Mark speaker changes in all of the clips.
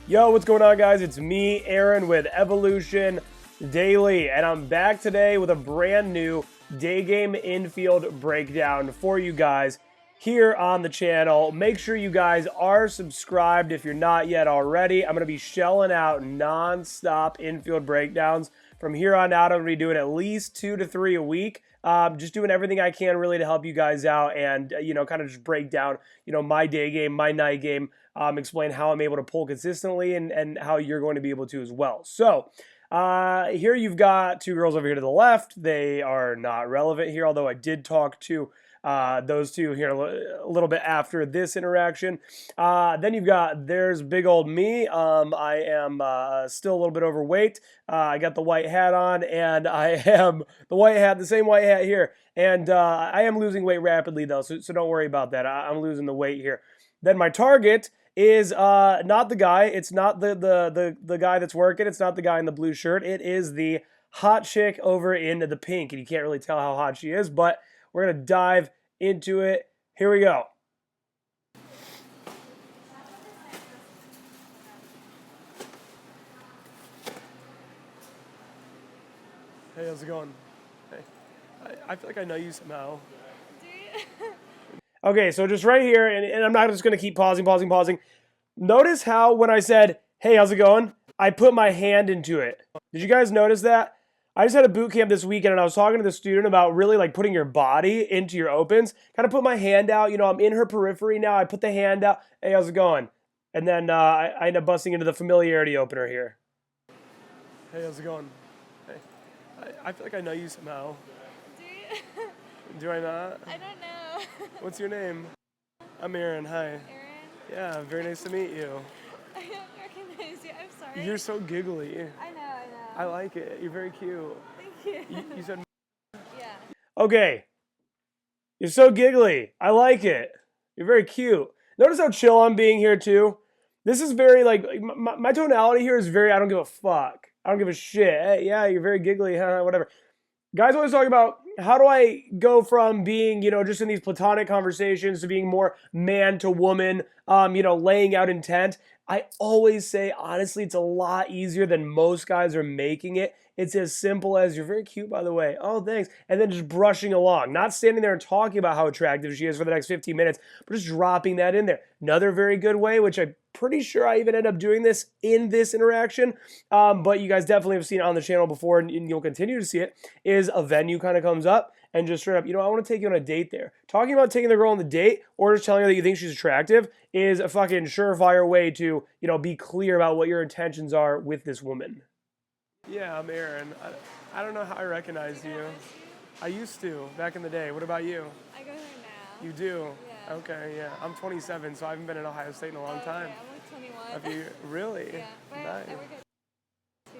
Speaker 1: Yo, what's going on, guys? It's me, Erin, with Evolution Daily, and I'm back today with a brand new Daygame Infield breakdown for you guys here on the channel. Make sure you guys are subscribed if you're not yet already. I'm going to be shelling out non-stop infield breakdowns. From here on out, I'm going to be doing at least 2 to 3 a week. Just doing everything I can really to help you guys out and, kind of just break down, my day game, my night game, explain how I'm able to pull consistently and how you're going to be able to as well. So here you've got two girls over here to the left. They are not relevant here, although I did talk to those two here a little bit after this interaction. Then you've got, there's big old me. I am still a little bit overweight. I got the white hat on, and I am the same white hat here. And I am losing weight rapidly, though, so don't worry about that. I'm losing the weight here. Then my target is not the guy. It's not the guy that's working. It's not the guy in the blue shirt. It is the hot chick over in the pink. And you can't really tell how hot she is, but we're going to dive into it. Here we go. Hey, how's it going? Hey. I feel like I know you somehow. Do you? Okay, so just right here, and I'm not just going to keep pausing. Notice how when I said, hey, how's it going? I put my hand into it. Did you guys notice that? I just had a boot camp this weekend, and I was talking to the student about really like putting your body into your opens. Kind of put my hand out. I'm in her periphery now. I put the hand out. Hey, how's it going? And then I end up busting into the Familiarity Opener here. Hey, how's it going? Hey. I feel like I know you somehow.
Speaker 2: Do you?
Speaker 1: Do I not?
Speaker 2: I don't know.
Speaker 1: What's your name? I'm Erin. Hi.
Speaker 2: Erin?
Speaker 1: Yeah, very nice to meet you.
Speaker 2: I don't recognize you. I'm sorry.
Speaker 1: You're so giggly.
Speaker 2: I know.
Speaker 1: I like it. You're very cute.
Speaker 2: Thank you.
Speaker 1: You said...
Speaker 2: Yeah.
Speaker 1: Okay. You're so giggly. I like it. You're very cute. Notice how chill I'm being here, too. This is very, my tonality here is very, I don't give a fuck. I don't give a shit. Hey, yeah, you're very giggly, whatever. Guys always talk about, how do I go from being, just in these platonic conversations to being more man to woman, laying out intent. I always say, honestly, it's a lot easier than most guys are making it. It's as simple as, you're very cute, by the way. Oh, thanks. And then just brushing along. Not standing there and talking about how attractive she is for the next 15 minutes, but just dropping that in there. Another very good way, which I'm pretty sure I even end up doing this in this interaction, but you guys definitely have seen it on the channel before, and you'll continue to see it, is a venue kind of comes up and just straight up, I want to take you on a date there. Talking about taking the girl on the date or just telling her that you think she's attractive is a fucking surefire way to, be clear about what your intentions are with this woman. Yeah, I'm Erin. I don't know how I recognize you. I used to, back in the day. What about you?
Speaker 2: I go there now.
Speaker 1: You do?
Speaker 2: Yeah.
Speaker 1: Okay, yeah. I'm 27, so I haven't been at Ohio State in a long time.
Speaker 2: Yeah, I'm like 21.
Speaker 1: Have you? Really?
Speaker 2: Yeah. But
Speaker 1: Nice.
Speaker 2: I work at too.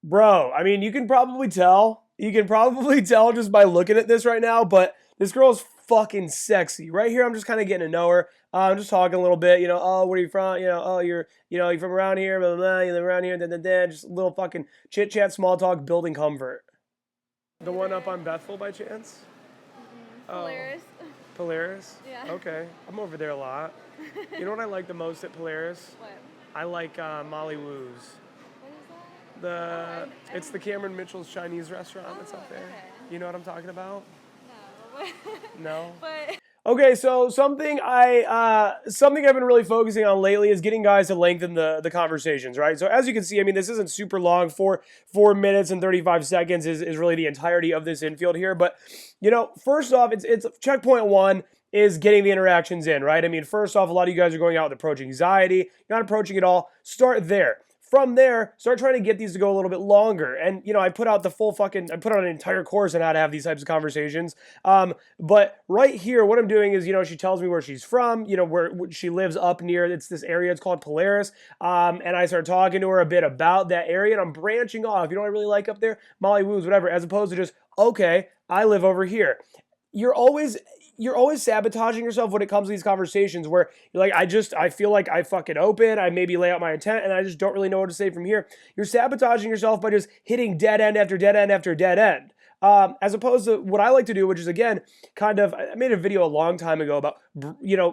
Speaker 1: Bro, I mean, you can probably tell. You can probably tell just by looking at this right now, but this girl's fucking sexy. Right here, I'm just kind of getting to know her. I'm just talking a little bit, oh, where are you from? Oh, you're from around here, blah, blah, blah, you live around here, just a little fucking chit-chat, small talk, building comfort. The one up on Bethel by chance?
Speaker 2: Mm-hmm. Polaris.
Speaker 1: Oh. Polaris?
Speaker 2: Yeah.
Speaker 1: Okay. I'm over there a lot. You know what I like the most at Polaris?
Speaker 2: What?
Speaker 1: I like Molly Woo's.
Speaker 2: What is that?
Speaker 1: It's the Cameron Mitchell's Chinese restaurant that's up there.
Speaker 2: Okay.
Speaker 1: You know what I'm talking about?
Speaker 2: No.
Speaker 1: No?
Speaker 2: But...
Speaker 1: Okay, so something I've been really focusing on lately is getting guys to lengthen the conversations, right? So as you can see, I mean, this isn't super long. 4 minutes and 35 seconds is really the entirety of this infield here. But, first off, it's checkpoint 1 is getting the interactions in, right? I mean, first off, a lot of you guys are going out with approach anxiety. You're not approaching it all. Start there. From there, start trying to get these to go a little bit longer. And, I put out I put out an entire course on how to have these types of conversations. But right here, what I'm doing is, she tells me where she's from, where she lives up near, it's this area, it's called Polaris. And I start talking to her a bit about that area, and I'm branching off. You know what I really like up there? Molly Woo's, whatever, as opposed to just, okay, I live over here. You're always sabotaging yourself when it comes to these conversations where you're like, I feel like I fucking open, I maybe lay out my intent, and I just don't really know what to say from here. You're sabotaging yourself by just hitting dead end after dead end after dead end. as opposed to what I like to do, which is, again, kind of, I made a video a long time ago about,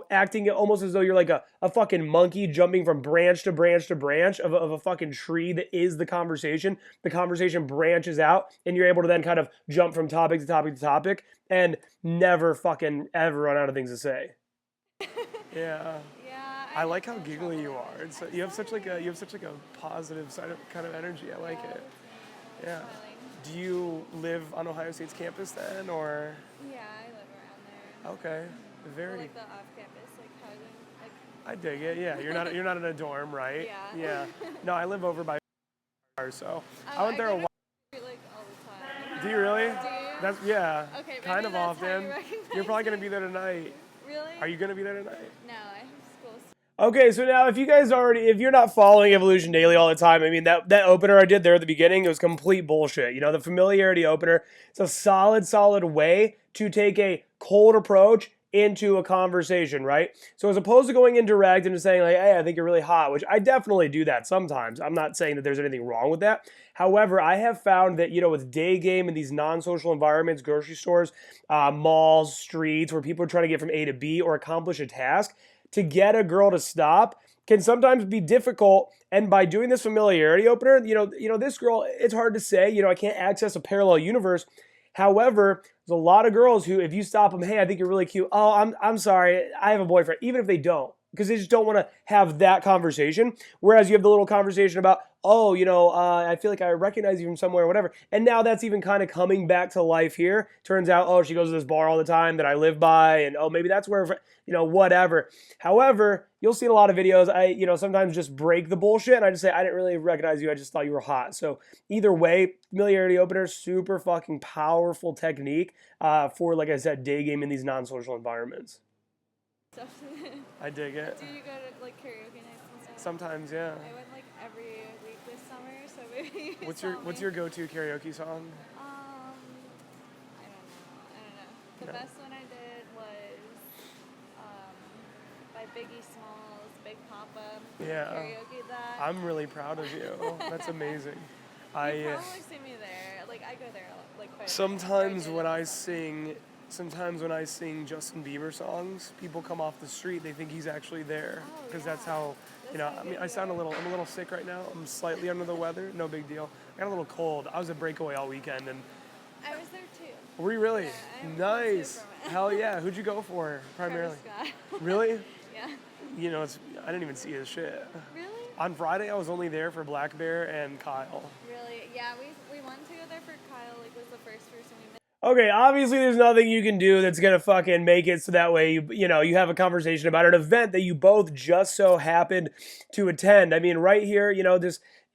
Speaker 1: acting almost as though you're like a fucking monkey jumping from branch to branch to branch of a fucking tree that is the conversation. The conversation branches out, and you're able to then kind of jump from topic to topic to topic and never fucking ever run out of things to say. Yeah.
Speaker 2: Yeah.
Speaker 1: I like how giggly you are. It's you have such like a positive side of kind of energy. I like it. Yeah. Do you live on Ohio State's campus then, or?
Speaker 2: Yeah, I live around there.
Speaker 1: Okay. Very.
Speaker 2: Like the off-campus, like housing, like.
Speaker 1: I dig it. Yeah. You're not in a dorm, right?
Speaker 2: Yeah.
Speaker 1: Yeah. No, I live over by, so
Speaker 2: Oh,
Speaker 1: I went there a while.
Speaker 2: Like all the time.
Speaker 1: Do you really?
Speaker 2: Do you?
Speaker 1: That's yeah.
Speaker 2: Okay, maybe
Speaker 1: kind of
Speaker 2: that's how
Speaker 1: often.
Speaker 2: you recognize
Speaker 1: You're probably gonna
Speaker 2: me.
Speaker 1: be there tonight.
Speaker 2: Really?
Speaker 1: Are you gonna be there tonight?
Speaker 2: No, I have school.
Speaker 1: Okay, so now if you're not following Evolution Daily all the time, I mean, that opener I did there at the beginning, it was complete bullshit. The Familiarity Opener, it's a solid way to take a cold approach into a conversation, right? So as opposed to going in direct and just saying like, hey, I think you're really hot, which I definitely do that sometimes. I'm not saying that there's anything wrong with that. However, I have found that, with Daygame in these non-social environments, grocery stores, malls, streets, where people are trying to get from A to B or accomplish a task, to get a girl to stop can sometimes be difficult. And by doing this Familiarity Opener, this girl, it's hard to say, I can't access a parallel universe. However, there's a lot of girls who, if you stop them, hey, I think you're really cute. Oh, I'm sorry, I have a boyfriend. Even if they don't, because they just don't want to have that conversation. Whereas you have the little conversation about, oh, I feel like I recognize you from somewhere or whatever. And now that's even kind of coming back to life here. Turns out, oh, she goes to this bar all the time that I live by. And, oh, maybe that's where, whatever. However, you'll see in a lot of videos, I, sometimes just break the bullshit. And I just say, I didn't really recognize you. I just thought you were hot. So either way, Familiarity Opener, super fucking powerful technique for, like I said, day game in these non-social environments. I dig it.
Speaker 2: Do you go to like karaoke nights and stuff?
Speaker 1: Sometimes, yeah.
Speaker 2: I went like every week this summer, so maybe.
Speaker 1: What's your go-to karaoke song?
Speaker 2: I don't know. The best one I did was by Biggie Smalls, Big Papa.
Speaker 1: Yeah.
Speaker 2: Karaoke that.
Speaker 1: I'm really proud of you. That's amazing.
Speaker 2: You probably see me there. Like I go there like quite
Speaker 1: sometimes when I sing Justin Bieber songs, people come off the street, they think he's actually there, because that's how, I mean, I'm a little sick right now. I'm slightly under the weather, no big deal. I got a little cold. I was at Breakaway all weekend, and
Speaker 2: I was there too.
Speaker 1: Were you really?
Speaker 2: Yeah,
Speaker 1: nice. Hell yeah. Who'd you go for primarily? Really?
Speaker 2: Yeah.
Speaker 1: I didn't even see his shit.
Speaker 2: Really?
Speaker 1: On Friday, I was only there for Black Bear and Kyle.
Speaker 2: Really? Yeah, we wanted to go there for Kyle. Like, was the first person we met.
Speaker 1: Okay, obviously there's nothing you can do that's going to fucking make it so that way you have a conversation about an event that you both just so happened to attend. I mean, right here,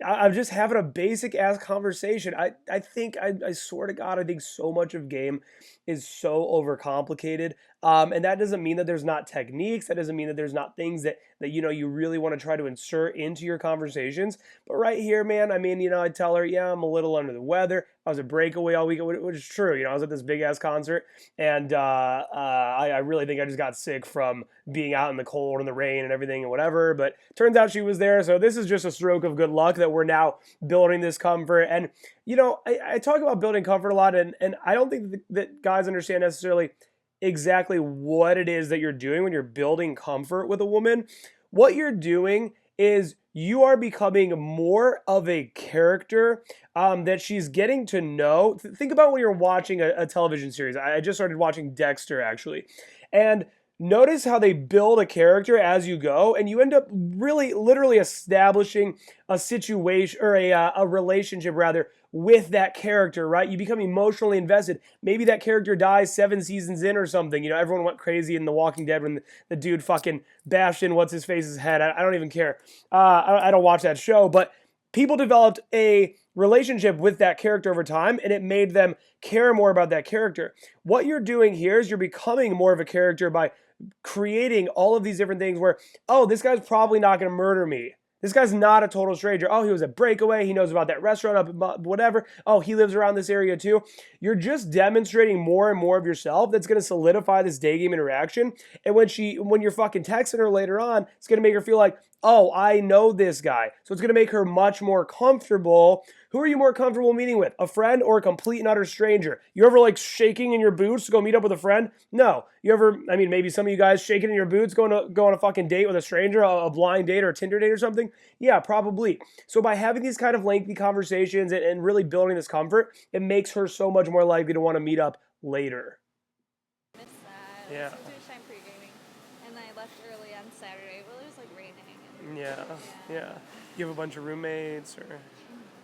Speaker 1: I'm just having a basic ass conversation. I think, I swear to God, I think so much of game is so overcomplicated. And that doesn't mean that there's not techniques. That doesn't mean that there's not things that you really want to try to insert into your conversations. But right here, man, I mean, I tell her, yeah, I'm a little under the weather. I was at Breakaway all weekend, which is true. I was at this big ass concert, and I really think I just got sick from being out in the cold and the rain and everything and whatever. But turns out she was there, so this is just a stroke of good luck that we're now building this comfort. And I talk about building comfort a lot, and I don't think that guys understand necessarily exactly what it is that you're doing when you're building comfort with a woman. What you're doing is you are becoming more of a character that she's getting to know. Think about when you're watching a television series. I just started watching Dexter, actually. And notice how they build a character as you go, and you end up really literally establishing a situation, or a relationship rather, with that character, right? You become emotionally invested. Maybe that character dies 7 seasons in or something. Everyone went crazy in The Walking Dead when the dude fucking bashed in what's-his-face's head. I don't even care. I don't watch that show, but people developed a relationship with that character over time, and it made them care more about that character. What you're doing here is you're becoming more of a character by creating all of these different things where, oh, this guy's probably not going to murder me. This guy's not a total stranger. Oh, he was at Breakaway. He knows about that restaurant up whatever. Oh, he lives around this area too. You're just demonstrating more and more of yourself. That's going to solidify this day game interaction. And when you're fucking texting her later on, it's going to make her feel like, oh, I know this guy. So it's going to make her much more comfortable. Who are you more comfortable meeting with? A friend or a complete and utter stranger? You ever like shaking in your boots to go meet up with a friend? No. You ever, I mean, maybe some of you guys shaking in your boots go on a fucking date with a stranger, a blind date or a Tinder date or something? Yeah, probably. So by having these kind of lengthy conversations and really building this comfort, it makes her so much more likely to want to meet up later.
Speaker 2: Miss that.
Speaker 1: Yeah.
Speaker 2: Listened to Shine pre-gaming, and I left early on Saturday. Well, it was like raining. And
Speaker 1: Yeah. You have a bunch of roommates, or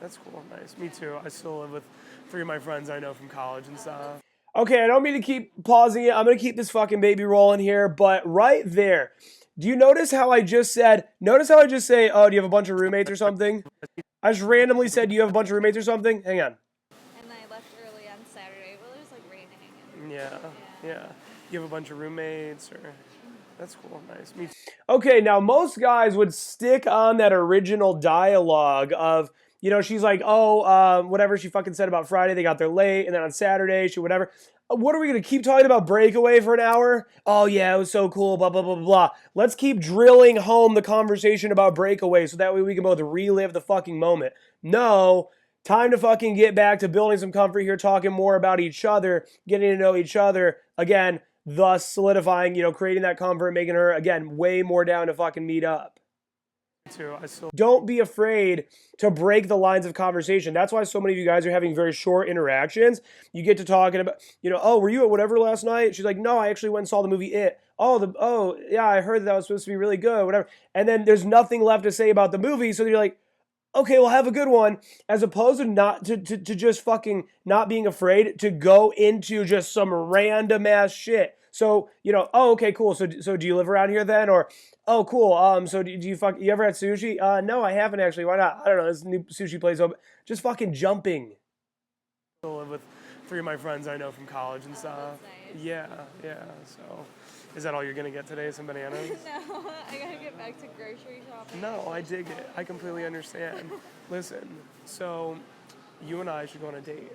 Speaker 1: that's cool, nice. Me too. I still live with 3 of my friends I know from college and stuff. Okay, I don't mean to keep pausing it. I'm gonna keep this fucking baby rolling here, but right there, do you notice how I just said? Notice how I just say, "Oh, do you have a bunch of roommates or something?" I just randomly said, "Do you have a bunch of roommates or something?" Hang on.
Speaker 2: And I left early on Saturday. Well, it was like raining. And
Speaker 1: Yeah. You have a bunch of roommates, or that's cool, nice. Me too. Okay, now most guys would stick on that original dialogue of, you know, she's like, oh, whatever she fucking said about Friday, they got there late, and then on Saturday, she whatever. What are we gonna keep talking about Breakaway for an hour? Oh yeah, it was so cool, blah blah blah blah blah. Let's keep drilling home the conversation about Breakaway so that way we can both relive the fucking moment. No, time to fucking get back to building some comfort here, talking more about each other, getting to know each other again, thus solidifying, you know, creating that comfort, making her again way more down to fucking meet up. Don't be afraid to break the lines of conversation. That's why so many of you guys are having very short interactions. You get to talking about, you know, oh, were you at whatever last night? She's like, no, I actually went and saw the movie It. Oh, yeah, I heard that was supposed to be really good, whatever. And then there's nothing left to say about the movie, so you're like, okay, well, have a good one, as opposed to not to just fucking not being afraid to go into just some random ass shit. So, you know, oh, okay, cool. So do you live around here then? Or, oh, cool. So do you you ever had sushi? No, I haven't actually. Why not? I don't know. This new sushi place open. Just fucking jumping. I live with 3 of my friends I know from college and stuff.
Speaker 2: Nice.
Speaker 1: Yeah. So, is that all you're gonna get today? Some bananas?
Speaker 2: No, I gotta get back to grocery shopping.
Speaker 1: No, I dig it. I completely understand. Listen, so you and I should go on a date.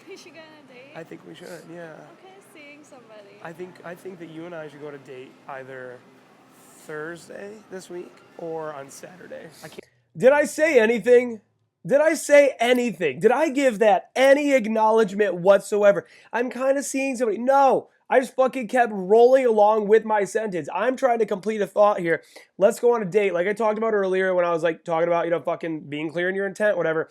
Speaker 2: We should go on a date?
Speaker 1: I think we should, yeah.
Speaker 2: Okay, seeing somebody.
Speaker 1: I think that you and I should go on a date either Thursday this week or on Saturday. Did I say anything? Did I say anything? Did I give that any acknowledgement whatsoever? I'm kind of seeing somebody. No. I just fucking kept rolling along with my sentence. I'm trying to complete a thought here. Let's go on a date. Like I talked about earlier when I was like talking about, you know, fucking being clear in your intent, whatever.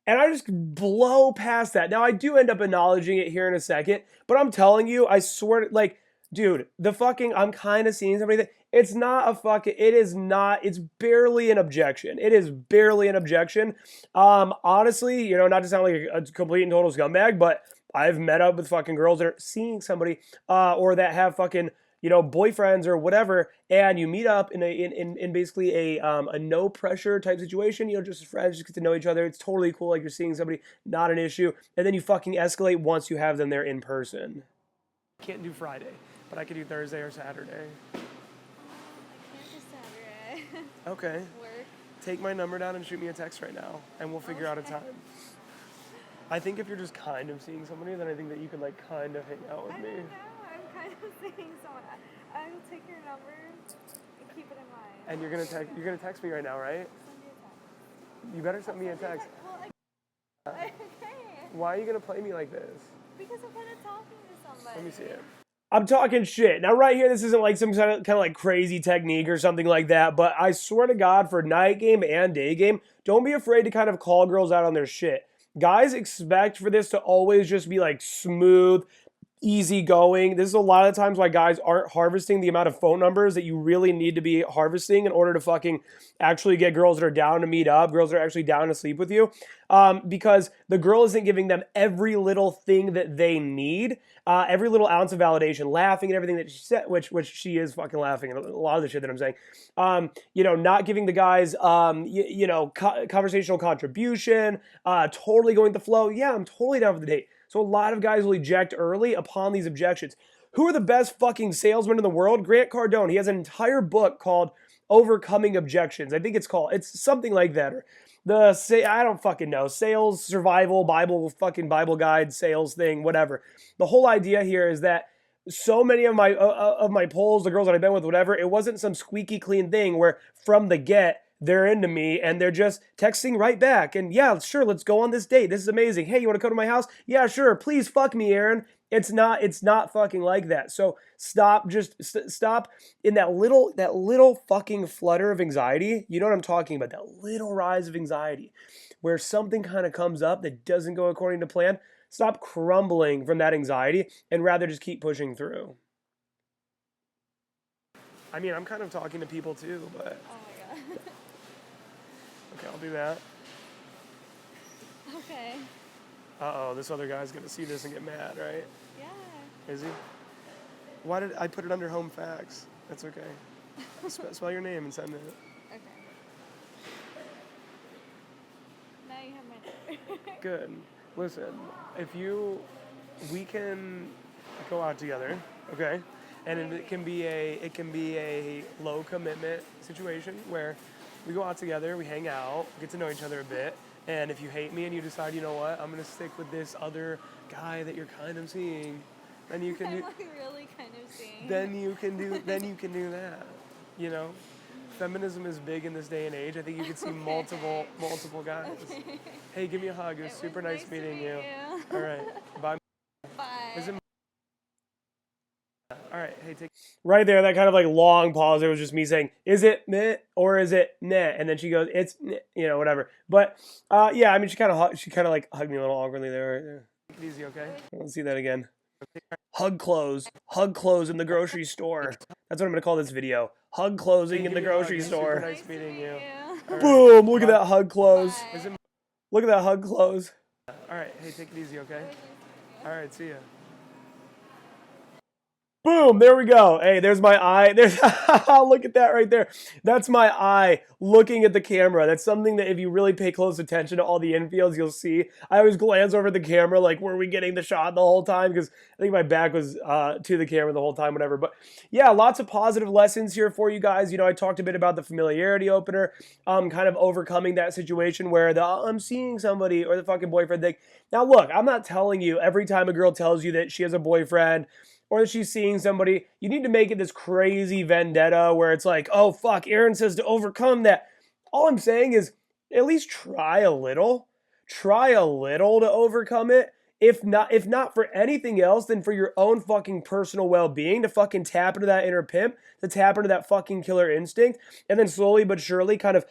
Speaker 1: And I just blow past that. Now I do end up acknowledging it here in a second, but I'm telling you, I swear, like, dude, I'm kind of seeing somebody that it's not a fucking, it is not, it's barely an objection. It is barely an objection. Honestly, you know, not to sound like a complete and total scumbag, but I've met up with fucking girls that are seeing somebody, or that have fucking, you know, boyfriends or whatever, and you meet up in basically a no pressure type situation, you know, just as friends, just get to know each other. It's totally cool, like you're seeing somebody, not an issue, and then you fucking escalate once you have them there in person. Can't do Friday, but I could do Thursday or Saturday.
Speaker 2: I can't do Saturday.
Speaker 1: Okay.
Speaker 2: Work.
Speaker 1: Take my number down and shoot me a text right now, and we'll figure out a time. I think if you're just kind of seeing somebody, then I think that you could like kind of hang out with me.
Speaker 2: I don't know. I'm kind of seeing someone. I will take your number and keep it in mind.
Speaker 1: And you're gonna text me right now, right?
Speaker 2: Send you a text.
Speaker 1: You better send me a text.
Speaker 2: Well, okay.
Speaker 1: Why are you gonna play me like this?
Speaker 2: Because I'm kind of talking to somebody.
Speaker 1: Let me see it. I'm talking shit. Now right here, this isn't like some kind of like crazy technique or something like that, but I swear to God, for night game and day game, don't be afraid to kind of call girls out on their shit. Guys expect for this to always just be like smooth, easy going. This is a lot of times why guys aren't harvesting the amount of phone numbers that you really need to be harvesting in order to fucking actually get girls that are down to meet up, girls that are actually down to sleep with you. Because the girl isn't giving them every little thing that they need, every little ounce of validation, laughing at everything that she said, which she is fucking laughing at a lot of the shit that I'm saying. You know, not giving the guys, you know, conversational contribution, totally going with the flow. Yeah, I'm totally down for the date. So a lot of guys will eject early upon these objections. Who are the best fucking salesmen in the world? Grant Cardone. He has an entire book called Overcoming Objections. I think it's something like that. Or I don't fucking know. Sales, survival, Bible guide, sales thing, whatever. The whole idea here is that so many of my polls, the girls that I've been with, whatever, it wasn't some squeaky clean thing where from the get they're into me and they're just texting right back. And yeah, sure, let's go on this date. This is amazing. Hey, you want to come to my house? Yeah, sure. Please fuck me, Erin. It's not fucking like that. So stop, stop in that little fucking flutter of anxiety. You know what I'm talking about? That little rise of anxiety where something kind of comes up that doesn't go according to plan. Stop crumbling from that anxiety and rather just keep pushing through. I mean, I'm kind of talking to people too, but...
Speaker 2: Oh my god.
Speaker 1: Okay, I'll do that.
Speaker 2: Okay.
Speaker 1: Uh-oh, this other guy's gonna see this and get mad, right?
Speaker 2: Yeah.
Speaker 1: Is he? Why did I put it under home facts? That's okay. Spell your name and send it.
Speaker 2: Okay. Now you have my number.
Speaker 1: Good. Listen, we can go out together, okay? And it can be a low commitment situation where we go out together, we hang out, get to know each other a bit, and if you hate me and you decide, you know what, I'm gonna stick with this other guy that you're kind of seeing, then you can
Speaker 2: I'm
Speaker 1: do.
Speaker 2: like really kind of seeing.
Speaker 1: Then you can do that. You know, feminism is big in this day and age. I think you could see multiple guys.
Speaker 2: Okay.
Speaker 1: Hey, give me a hug. It was super nice meeting you. All right, bye.
Speaker 2: Bye.
Speaker 1: Is it? All right, hey, take right there. That kind of like long pause. It was just me saying, "Is it meh or is it nah?" And then she goes, "It's meh," you know, whatever. But yeah, I mean, she kind of like hugged me a little awkwardly there. Take it easy, okay? Let's see that again. Hug close in the grocery store. That's what I'm gonna call this video. Hug closing in the grocery store.
Speaker 2: Nice meeting you.
Speaker 1: Boom! Look at that hug close.
Speaker 2: Bye.
Speaker 1: Look at that hug close. All right, hey, take it easy, okay? All right, see ya. Boom, there we go. Hey, there's my eye. There's look at that right there. That's my eye looking at the camera. That's something that if you really pay close attention to all the infields, you'll see. I always glance over the camera like, were we getting the shot the whole time? Because I think my back was to the camera the whole time, whatever. But yeah, lots of positive lessons here for you guys. You know, I talked a bit about the familiarity opener, kind of overcoming that situation where I'm seeing somebody or the fucking boyfriend thing. Now, look, I'm not telling you every time a girl tells you that she has a boyfriend or that she's seeing somebody, you need to make it this crazy vendetta where it's like, oh, fuck, Erin says to overcome that. All I'm saying is at least try a little. Try a little to overcome it. If not for anything else, then for your own fucking personal well-being, to fucking tap into that inner pimp, to tap into that fucking killer instinct, and then slowly but surely kind of,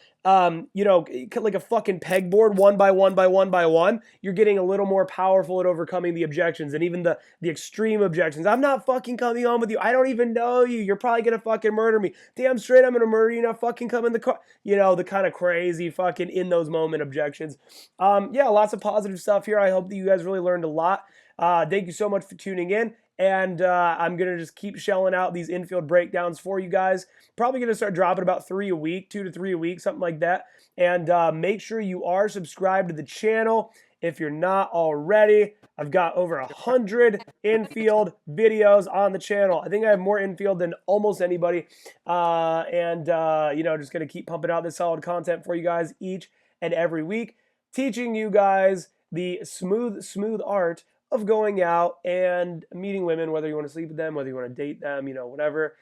Speaker 1: you know, like a fucking pegboard, one by one, you're getting a little more powerful at overcoming the objections and even the extreme objections. I'm not fucking coming on with you. I don't even know you. You're probably gonna fucking murder me. Damn straight, I'm gonna murder you. Not fucking come in the car. You know, the kind of crazy fucking in those moment objections. Yeah, lots of positive stuff here. I hope that you guys really learned a lot. Thank you so much for tuning in. And I'm going to just keep shelling out these infield breakdowns for you guys. Probably going to start dropping about 3 a week, 2 to 3 a week, something like that. And make sure you are subscribed to the channel if you're not already. I've got over 100 infield videos on the channel. I think I have more infield than almost anybody. You know, just going to keep pumping out this solid content for you guys each and every week, teaching you guys the smooth art of going out and meeting women, whether you want to sleep with them, whether you want to date them, you know, whatever.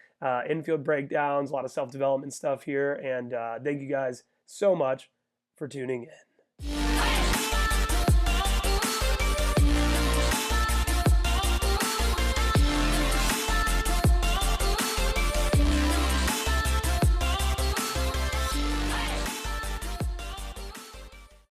Speaker 1: Infield breakdowns, a lot of self-development stuff here. And thank you guys so much for tuning in.